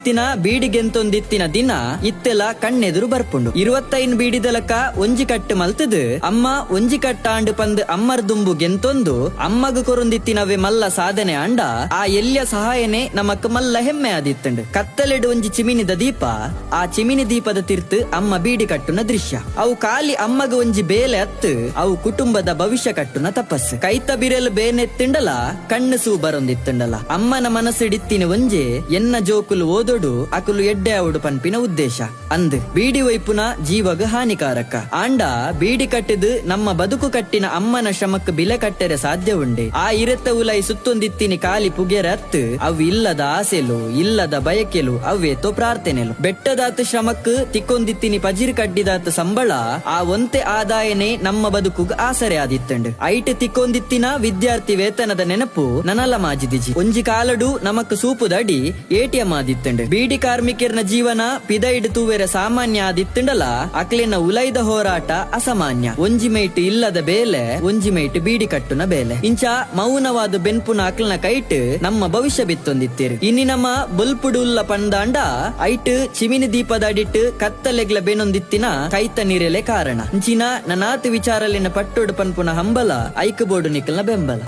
ಇತ್ತಿನ ಬೀಡಿಗೆಂತೊಂದಿತ್ತಿನ ದಿನ ಇತ್ತೆಲ ಕಣ್ಣೆದುರು ಬರ್ಪುಂಡು. 25 ಬೀಡಿದಲಕ ಒಂಜಿ ಕಟ್ಟು ಮಲ್ತದು ಅಮ್ಮ ಒಂಜಿ ಕಟ್ಟಾಂಡು ಪಂದ್ ಅಮ್ಮರ್ ದುಂಬು ಗೆಂತೊಂದು ಅಮ್ಮಗ ಕೊರೊಂದಿತ್ತಿನವೆ ಮಲ್ಲ ಸಾಧನೆ ಅಂಡ ಆ ಎಲ್ಯ ಸಹಾಯನೆ ನಮಕ್ ಮಲ್ಲ ಹೆಮ್ಮೆ ಆದಿತ್ತಂಡು. ಕತ್ತಲೆಡು ಒಂಜಿ ಚಿಮಿನಿದ ದೀಪ, ಆ ಚಿಮಿನಿ ದೀಪದ ತಿರ್ತು ಅಮ್ಮ ಬೀಡಿ ಕಟ್ಟುನ ದೃಶ್ಯ. ಅವು ಕಾಲಿ ಅಮ್ಮಗ ಒಂಜಿ ಬೇಲೆ ಹತ್ತು ಅವು ಕುಟುಂಬದ ಭವಿಷ್ಯ ಕಟ್ಟುನ ತಪಸ್ಸು. ಕೈತ ಬಿರಲ್ ಬೇನೆತ್ತಿಂಡಲ ಕಣ್ಣು ಸೂ ಬರೊಂದಿತ್ತಂಡಲ. ಅಮ್ಮನ ಮನಸ್ಸಿಡಿತ್ತಿನ ಒಂಜೆ ಎನ್ನ ಜೋಕುಲು ಓದೋಡು ಅಕುಲು ಎಡ್ಡೆ ಅವಡು ಪನ್ಪಿನ ಉದ್ದೇಶ. ಅಂದ್ ಬೀಡಿ ವೈಪುನ ಜೀವಗ ಹಾನಿಕಾರಕ ಆಂಡ ಬೀಡಿ ಕಟ್ಟಿದು ನಮ್ಮ ಬದುಕು ಕಟ್ಟಿನ ಅಮ್ಮನ ಶ್ರಮಕ್ ಬಿಲೆ ಕಟ್ಟರೆ ಸಾಧ್ಯ ಉಂಡೆ. ಆ ಇರತ್ತ ಉಲೈ ಸುತ್ತೊಂದಿತ್ತಿನಿ ಕಾಲಿ ಪುಗೆರ ಹತ್ತು ಅವು ಇಲ್ಲದ ಆಸೆಲು ಇಲ್ಲದ ಬಯಕೆಲು ಅವೇತೋ ಪ್ರಾರ್ಥನೆಲು. ಬೆಟ್ಟದಾತ ಶ್ರಮಕ್ ತಿಕ್ಕೊಂದಿತ್ತಿನಿ ಪಜಿರ್ ಕಡ್ಡಿದಾತ ಸಂಬಳ ಆ ಒಂತೆ ಆದಾಯನೇ ನಮ್ಮ ಬದುಕುಗ ಆಸರೆ ಆದಿತ್ತಂಡು. ಐಟ್ ತಿಕ್ಕೊಂದಿತ್ತಿನ ವಿದ್ಯಾರ್ಥಿ ವೇತನದ ನೆನಪು ನನಲ ಮಾಜಿದಿಜಿ. ಒಂಜಿ ಕಾಲಡು ನಮಕ್ ಸೂಪುದಡಿ ATM ಆದಿತ್ತಂಡು. ಬೀಡಿ ಕಾರ್ಮಿಕರ್ನ ಜೀವನ ಪಿದ ಇಡುತ್ತುವೆರೆ ಸಾಮಾನ್ಯ ಆದಿತ್ತಂಡಲ ಅಕ್ಲೆನ ಉಲೈದ ಹೋರಾಟ ಅಸಾಮಾನ್ಯ. ಒಂಜಿ ಮೈಟ್ ಇಲ್ಲದ ಬೇಲೆ ಒಂಜಿ ಮೈಟ್ ಬೀಡಿ ಕಟ್ಟುನ ಬೇಲೆ. ಇಂಚ ಮೌನವಾದ ಬೆನ್ಪುನ ಅಕ್ಲನ ಕೈಟ್ ನಮ್ಮ ಭವಿಷ್ಯ ಬಿತ್ತೊಂದಿತ್ತೀರಿ. ಇನ್ನಿ ನಮ್ಮ ಬುಲ್ಪುಡುಲ್ಲ ಪಂದಾಂಡ ಐಟ್ ಚಿಮಿನಿ ದೀಪದ ಅಡಿಟ್ ಕತ್ತಲೆಗ್ಲ ಬೆನೊಂದಿತ್ತಿನ ಕೈತ ನೀರೆಲೆ ಕಾರಣ. ಇಂಚಿನ ನನಾತ್ ವಿಚಾರಲಿನ ಪಟ್ಟೊಡು ಪನ್ಪುನ ಹಂಬಲ ಐಕ್ ಬೋಡು ನಿಕಲ್ನ ಬೆಂಬಲ.